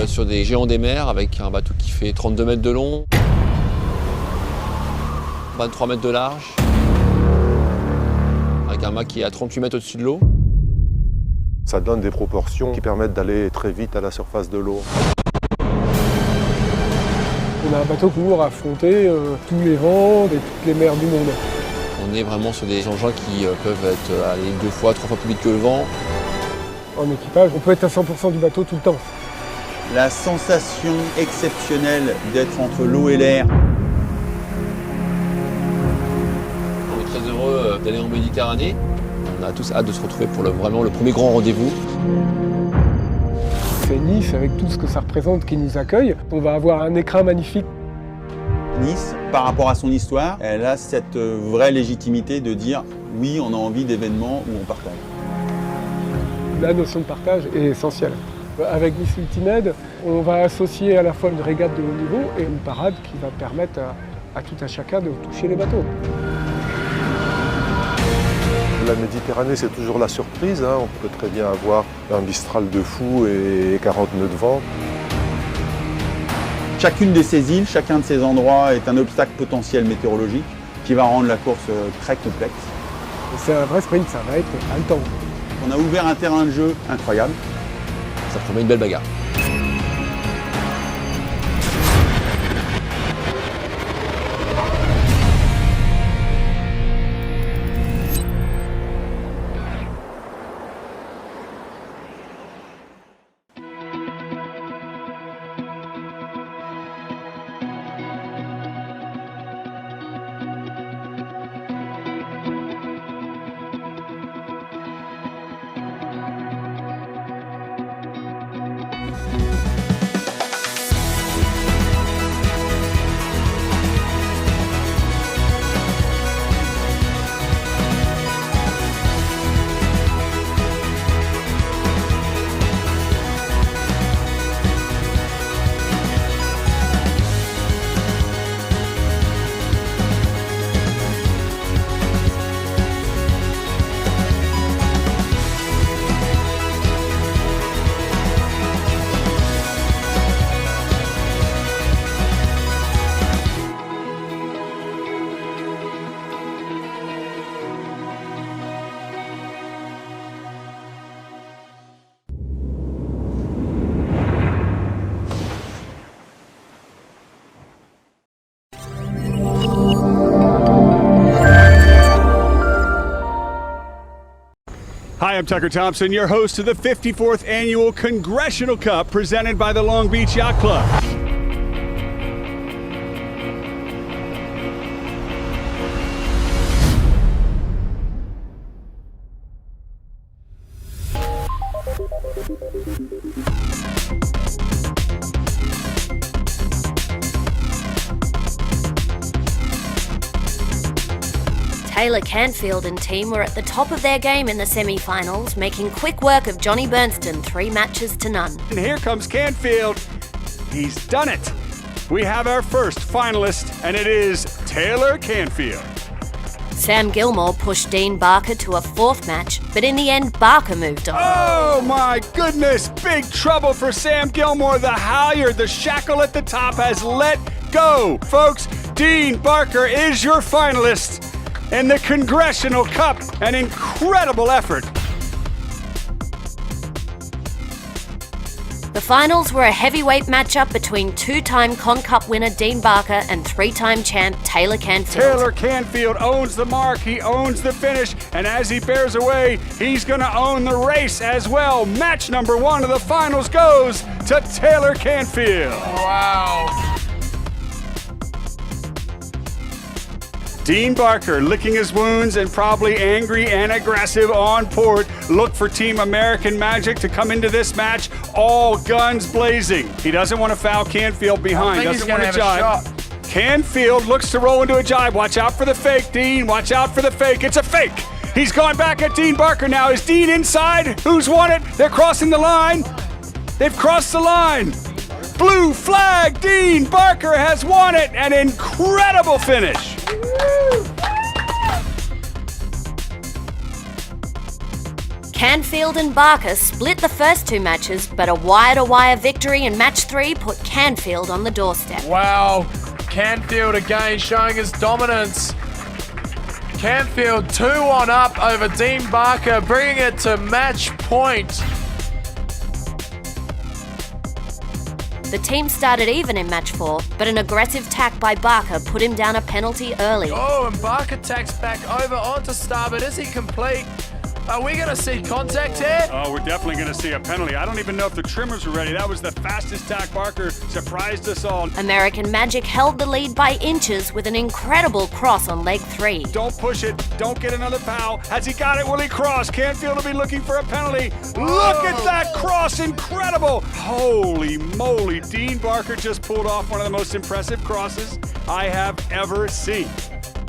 Sur des géants des mers avec un bateau qui fait 32 mètres de long, 23 mètres de large, avec un mât qui est à 38 mètres au-dessus de l'eau. Ça donne des proportions qui permettent d'aller très vite à la surface de l'eau. On a un bateau pour affronter tous les vents et toutes les mers du monde. On est vraiment sur des engins qui peuvent aller 2 fois, 3 fois plus vite que le vent. En équipage, on peut être à 100% du bateau tout le temps. La sensation exceptionnelle d'être entre l'eau et l'air. On est très heureux d'aller en Méditerranée. On a tous hâte de se retrouver pour vraiment le premier grand rendez-vous. C'est Nice avec tout ce que ça représente qui nous accueille. On va avoir un écrin magnifique. Nice, par rapport à son histoire, elle a cette vraie légitimité de dire oui, on a envie d'événements où on partage. La notion de partage est essentielle. Avec Nice UltiMed, on va associer à la fois une régate de haut niveau et une parade qui va permettre à tout un chacun de toucher les bateaux. La Méditerranée, c'est toujours la surprise. On peut très bien avoir un Mistral de fou et 40 nœuds de vent. Chacune de ces îles, chacun de ces endroits est un obstacle potentiel météorologique qui va rendre la course très complexe. C'est un vrai sprint, ça va être haletant. On a ouvert un terrain de jeu incroyable. Ça promet une belle bagarre. I'm Tucker Thompson, your host of the 54th Annual Congressional Cup presented by the Long Beach Yacht Club. Taylor Canfield and team were at the top of their game in the semi-finals, making quick work of Johnny Bernstein 3 matches to none. And here comes Canfield. He's done it. We have our first finalist, and it is Taylor Canfield. Sam Gilmore pushed Dean Barker to a 4th match, but in the end, Barker moved on. Oh my goodness, big trouble for Sam Gilmore. The halyard, the shackle at the top has let go. Folks, Dean Barker is your finalist in the Congressional Cup. An incredible effort. The finals were a heavyweight matchup between 2-time Con Cup winner Dean Barker and 3-time champ Taylor Canfield. Taylor Canfield owns the mark, he owns the finish, and as he bears away, he's gonna own the race as well. Match number 1 of the finals goes to Taylor Canfield. Wow. Dean Barker licking his wounds and probably angry and aggressive on port. Look for Team American Magic to come into this match all guns blazing. He doesn't want to foul Canfield behind, doesn't want to jibe. Canfield looks to roll into a jibe. Watch out for the fake, Dean. Watch out for the fake. It's a fake. He's going back at Dean Barker now. Is Dean inside? Who's won it? They're crossing the line. They've crossed the line. Blue flag, Dean Barker has won it. An incredible finish. Canfield and Barker split the first 2 matches, but a wire-to-wire victory in match 3 put Canfield on the doorstep. Wow. Canfield again showing his dominance. Canfield 2-1 up over Dean Barker, bringing it to match point. The team started even in match 4, but an aggressive tack by Barker put him down a penalty early. Oh, and Barker tacks back over onto starboard. Is he complete? Are we going to see contact here? Oh, we're definitely going to see a penalty. I don't even know if the trimmers were ready. That was the fastest tack. Barker surprised us all. American Magic held the lead by inches with an incredible cross on leg 3. Don't push it. Don't get another foul. Has he got it? Will he cross? Canfield will be looking for a penalty. Look at that cross. Incredible. Holy moly. Dean Barker just pulled off one of the most impressive crosses I have ever seen.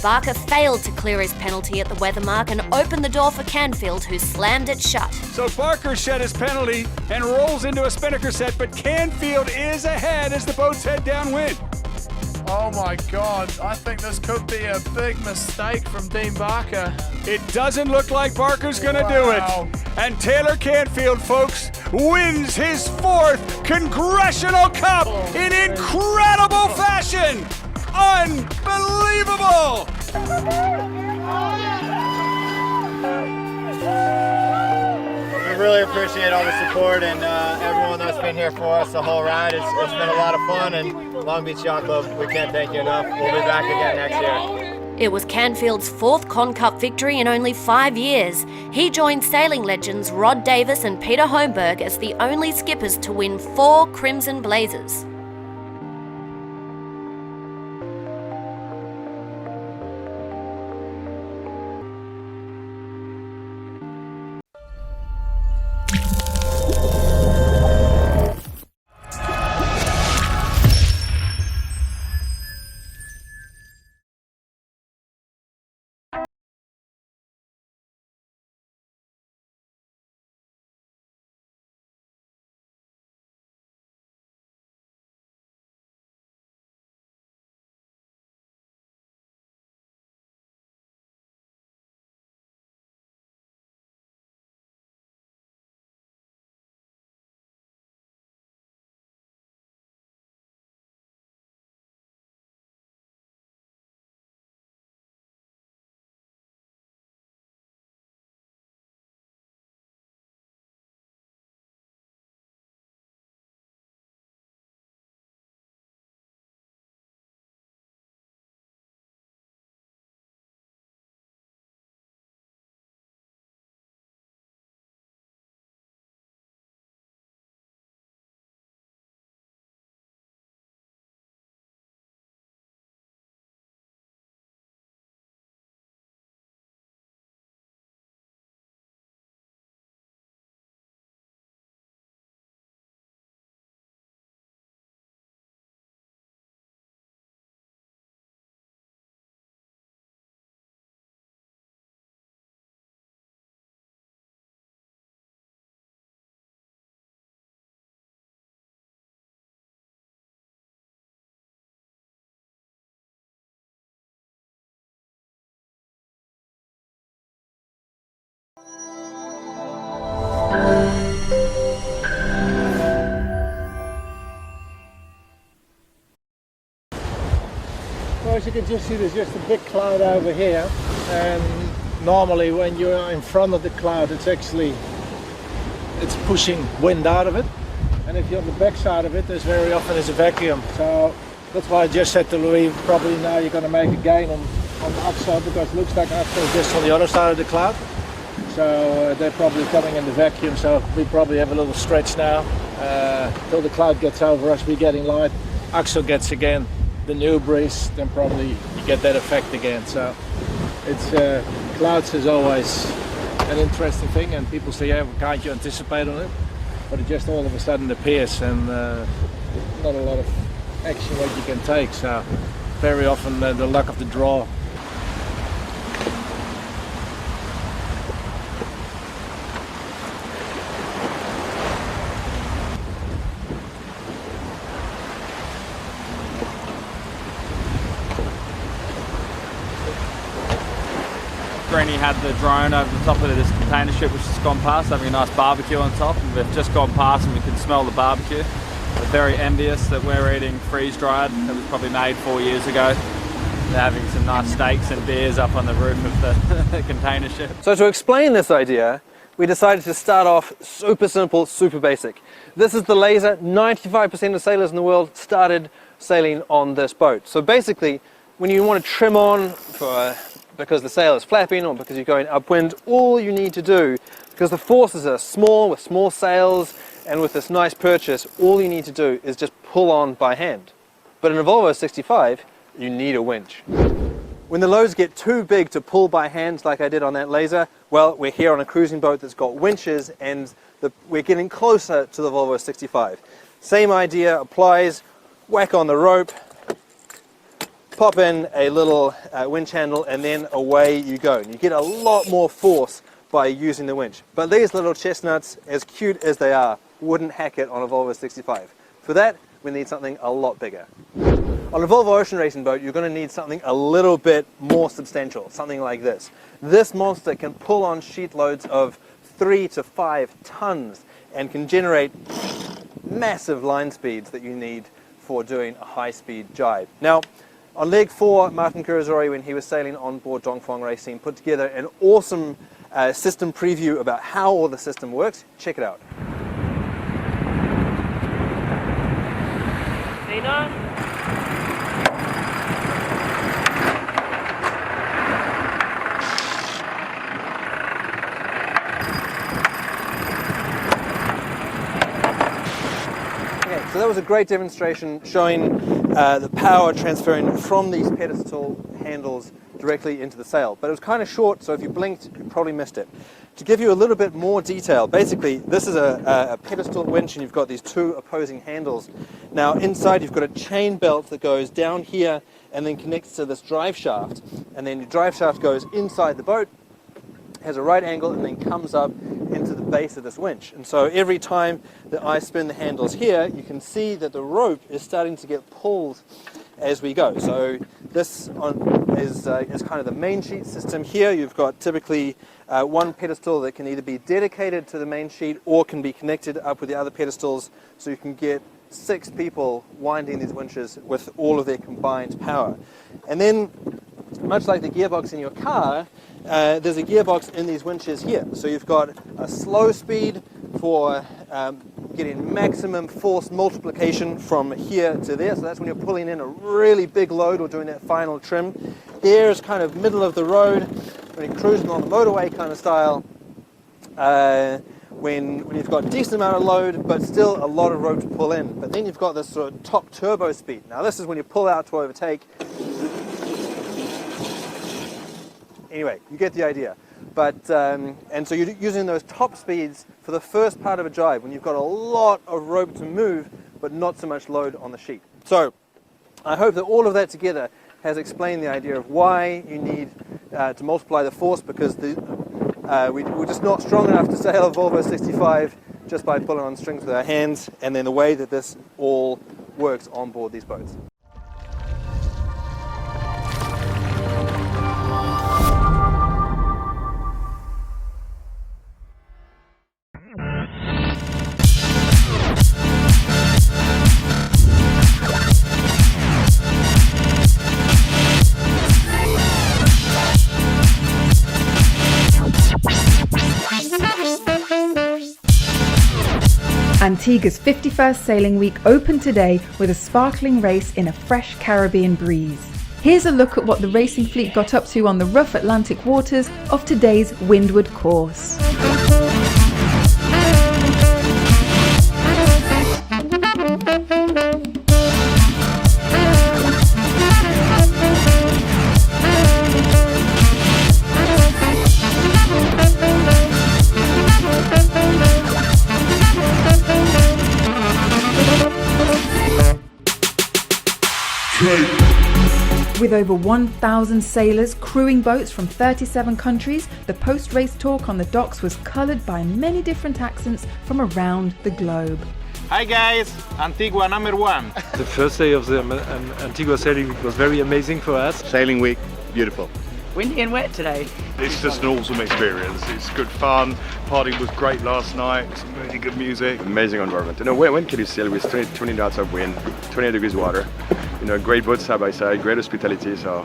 Barker failed to clear his penalty at the weather mark and opened the door for Canfield, who slammed it shut. So Barker shed his penalty and rolls into a spinnaker set, but Canfield is ahead as the boats head downwind. Oh my God, I think this could be a big mistake from Dean Barker. It doesn't look like Barker's gonna do it. And Taylor Canfield, folks, wins his 4th Congressional Cup in incredible fashion. Unbelievable! We really appreciate all the support and everyone that's been here for us the whole ride. It's been a lot of fun, and Long Beach Yacht Club, we can't thank you enough. We'll be back again next year. It was Canfield's 4th Con Cup victory in only 5 years. He joined sailing legends Rod Davis and Peter Holmberg as the only skippers to win 4 Crimson Blazers. Well, as you can just see, there's just a big cloud over here, and normally when you're in front of the cloud, it's pushing wind out of it, and if you're on the back side of it, there's very often a vacuum. So that's why I just said to Louis, probably now you're going to make a gain on the upside, because it looks like upside is just on the other side of the cloud. So they're probably coming in the vacuum, so we probably have a little stretch now till the cloud gets over us. We're getting light. Axel gets again the new breeze, then probably you get that effect again. So it's clouds is always an interesting thing, and people say, yeah, can't you anticipate on it? But it just all of a sudden appears, and not a lot of action that you can take. So very often the luck of the draw. Greeny had the drone over the top of this container ship which has gone past, having a nice barbecue on top, and we've just gone past and we can smell the barbecue. We're very envious that we're eating freeze-dried that was probably made 4 years ago. They're having some nice steaks and beers up on the roof of the container ship. So to explain this idea, we decided to start off super simple, super basic. This is the laser. 95% of sailors in the world started sailing on this boat. So basically, when you want to trim on because the sail is flapping or because you're going upwind, all you need to do, because the forces are small with small sails and with this nice purchase, all you need to do is just pull on by hand. But in a Volvo 65, you need a winch. When the loads get too big to pull by hand like I did on that laser, well, we're here on a cruising boat that's got winches, and we're getting closer to the Volvo 65. Same idea applies. Whack on the rope, pop in a little winch handle, and then away you go. And you get a lot more force by using the winch. But these little chestnuts, as cute as they are, wouldn't hack it on a Volvo 65. For that, we need something a lot bigger. On a Volvo ocean racing boat, you're going to need something a little bit more substantial, something like this. This monster can pull on sheet loads of 3 to 5 tons and can generate massive line speeds that you need for doing a high-speed jibe. Now, on leg 4, Martin Kurazori, when he was sailing on board Dongfang Racing, put together an awesome system preview about how all the system works. Check it out. Dana? So that was a great demonstration showing the power transferring from these pedestal handles directly into the sail. But it was kind of short, so if you blinked, you probably missed it. To give you a little bit more detail, basically this is a pedestal winch, and you've got these 2 opposing handles. Now inside you've got a chain belt that goes down here and then connects to this drive shaft. And then your drive shaft goes inside the boat, has a right angle, and then comes up into the base of this winch. And so every time that I spin the handles here, you can see that the rope is starting to get pulled as we go. So this is kind of the main sheet system here. You've got typically one pedestal that can either be dedicated to the main sheet or can be connected up with the other pedestals, so you can get 6 people winding these winches with all of their combined power. And then, much like the gearbox in your car, there's a gearbox in these winches here. So you've got a slow speed for getting maximum force multiplication from here to there. So that's when you're pulling in a really big load or doing that final trim. Here is kind of middle of the road, when you're cruising on the motorway kind of style, when you've got a decent amount of load, but still a lot of rope to pull in. But then you've got this sort of top turbo speed. Now this is when you pull out to overtake. Anyway, you get the idea. But and so you're using those top speeds for the first part of a jibe when you've got a lot of rope to move, but not so much load on the sheet. So I hope that all of that together has explained the idea of why you need to multiply the force, because we're just not strong enough to sail a Volvo 65 just by pulling on strings with our hands, and then the way that this all works on board these boats. Antigua's 51st sailing week opened today with a sparkling race in a fresh Caribbean breeze. Here's a look at what the racing fleet got up to on the rough Atlantic waters of today's windward course. With over 1,000 sailors crewing boats from 37 countries, the post-race talk on the docks was coloured by many different accents from around the globe. Hi guys, Antigua #1. The first day of the Antigua sailing week was very amazing for us. Sailing week, beautiful. Windy and wet today. It's just an awesome experience. It's good fun. Party was great last night. Some really good music. Amazing environment. You know, when can you sail with 20 knots of wind, 20 degrees water? You know, great boats side by side, great hospitality. So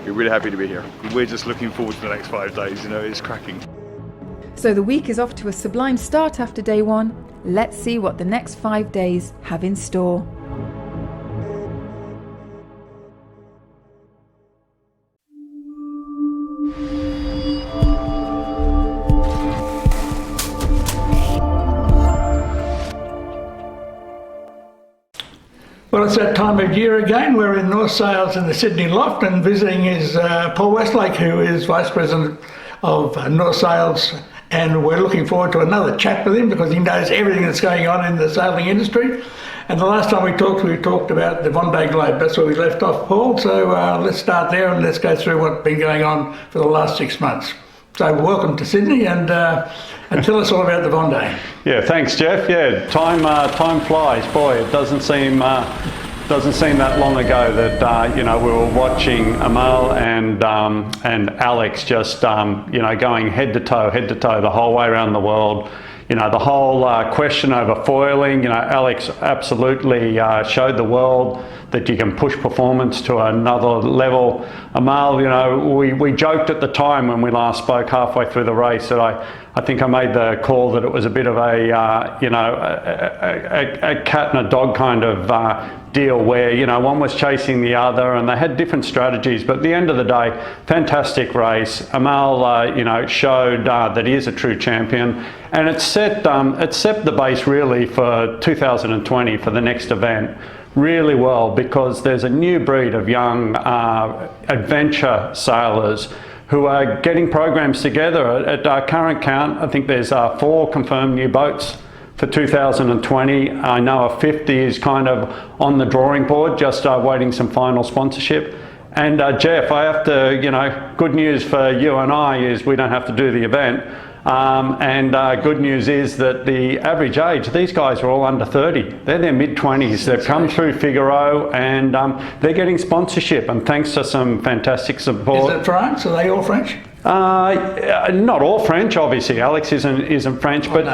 we're really happy to be here. We're just looking forward to the next 5 days. You know, it's cracking. So the week is off to a sublime start after day one. Let's see what the next 5 days have in store. Well, it's that time of year again. We're in North Sails in the Sydney Loft, and visiting is Paul Westlake, who is Vice President of North Sails, and we're looking forward to another chat with him because he knows everything that's going on in the sailing industry. And the last time we talked about the Vendee Globe. That's where we left off, Paul. So let's start there and let's go through what's been going on for the last 6 months. So welcome to Sydney, and tell us all about the Vendee. Yeah, thanks, Jeff. Yeah, time flies. Boy, it doesn't seem that long ago that we were watching Amal and Alex just going head to toe the whole way around the world. The whole question over foiling. Alex absolutely showed the world that you can push performance to another level. Amal, we joked at the time when we last spoke halfway through the race that I think I made the call that it was a bit of a cat and a dog kind of deal where one was chasing the other and they had different strategies, but at the end of the day, fantastic race. Amal showed that he is a true champion, and it set the base really for 2020 for the next event really well, because there's a new breed of young adventure sailors who are getting programs together. At our current count, I think there's 4 confirmed new boats for 2020. I know a 5th is kind of on the drawing board, just waiting some final sponsorship. And Jeff, I have to, good news for you and I is we don't have to do the event. Good news is that the average age, these guys are all under 30. They're their mid-20s. They've come through Figaro, and they're getting sponsorship, and thanks to some fantastic support. Is it France? Are they all French? Not all French, obviously. Alex isn't French, but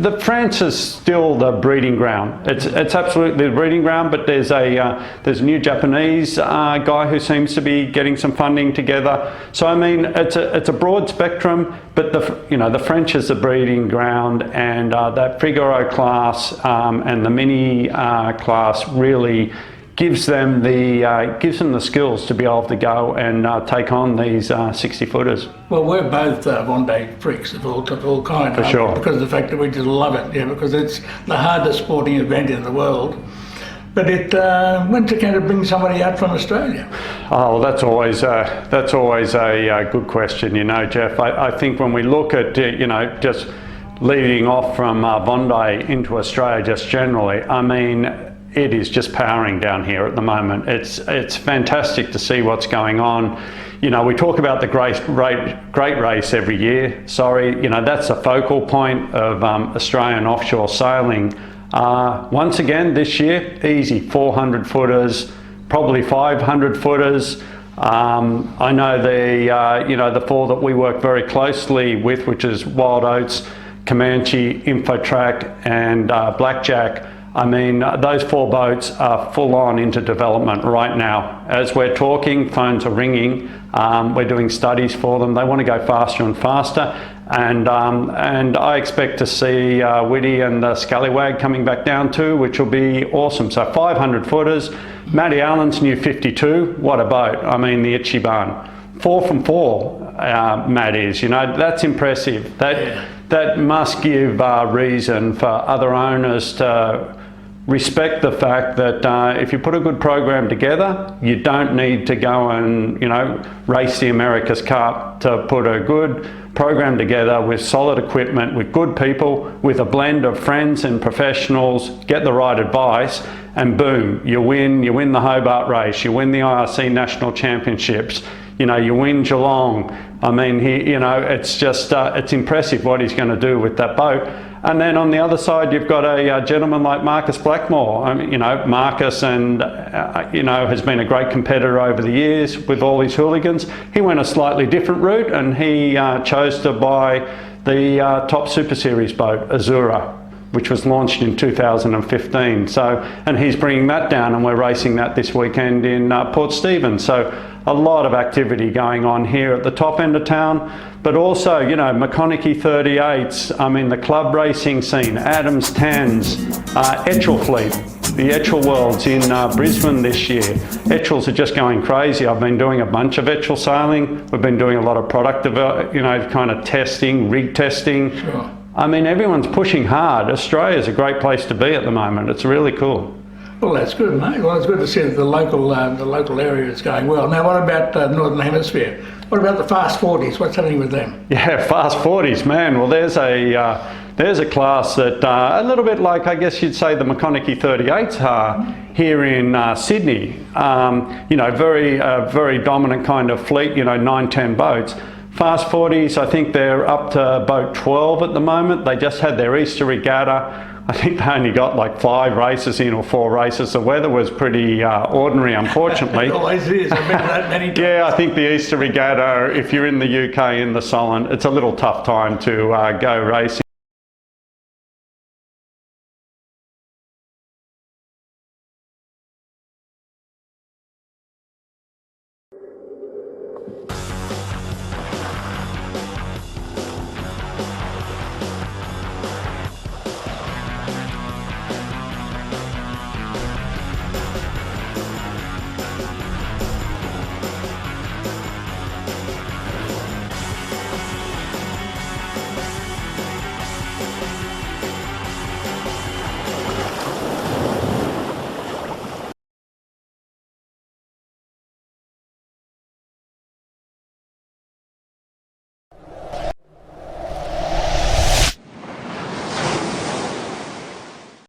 the France is still the breeding ground. It's absolutely the breeding ground. But there's a new Japanese guy who seems to be getting some funding together. So I mean, it's a broad spectrum. But the French is the breeding ground, and that Figaro class and the mini class really gives them the skills to be able to go and take on these 60-footers. Well, we're both Vendee freaks of all kinds. For sure. Because of the fact that we just love it, because it's the hardest sporting event in the world. But when's it going to bring somebody out from Australia? Oh, that's always a good question, Jeff. I think when we look at, just leading off from Vendee into Australia just generally, I mean, it is just powering down here at the moment. It's fantastic to see what's going on. We talk about the great race every year. That's a focal point of Australian offshore sailing. Once again this year, easy 400 footers, probably 500 footers. I know the 4 that we work very closely with, which is Wild Oats, Comanche, Infotrack, and Blackjack, I mean, those 4 boats are full on into development right now. As we're talking, phones are ringing. We're doing studies for them. They want to go faster and faster. And I expect to see Whitty and the Scallywag coming back down too, which will be awesome. So 500 footers. Matty Allen's new 52. What a boat. I mean, the Itchy Barn. 4 from 4, Matt is. You know, that's impressive. That must give reason for other owners to respect the fact that if you put a good program together, you don't need to go and, you know, race the America's Cup. To put a good program together with solid equipment, with good people, with a blend of friends and professionals, get the right advice, and boom, you win the Hobart race, you win the IRC National Championships, you know, you win Geelong. I mean, you know, it's just, it's impressive what he's going to do with that boat. And then on the other side, you've got a gentleman like Marcus Blackmore. I mean, you know, Marcus you know, has been a great competitor over the years with all these hooligans. He went a slightly different route, and he chose to buy the top Super Series boat, Azura, which was launched in 2015. So, and he's bringing that down, and we're racing that this weekend in Port Stephens. So a lot of activity going on here at the top end of town, but also, you know, McConaughey 38s, I mean, the club racing scene, Adams 10s, Etchell fleet, the Etchell Worlds in Brisbane this year. Etchells are just going crazy. I've been doing a bunch of Etchell sailing. We've been doing a lot of product, you know, kind of testing, rig testing. Sure. I mean, everyone's pushing hard. Australia's a great place to be at the moment. It's really cool. Well, that's good, mate. Well, it's good to see that the local area is going well. Now, what about Northern Hemisphere? What about the fast 40s? What's happening with them? Yeah, fast 40s, man. Well, there's a class that a little bit like, I guess you'd say, the McConaughey 38s are here in Sydney. You know, very dominant kind of fleet. You know, 9-10 boats. Fast 40s, I think they're up to boat 12 at the moment. They just had their Easter regatta. I think they only got like 5 races in or 4 races. The weather was pretty ordinary, unfortunately. It always is. I've been to that many times. Yeah, I think the Easter regatta, if you're in the UK in the Solent, it's a little tough time to go racing.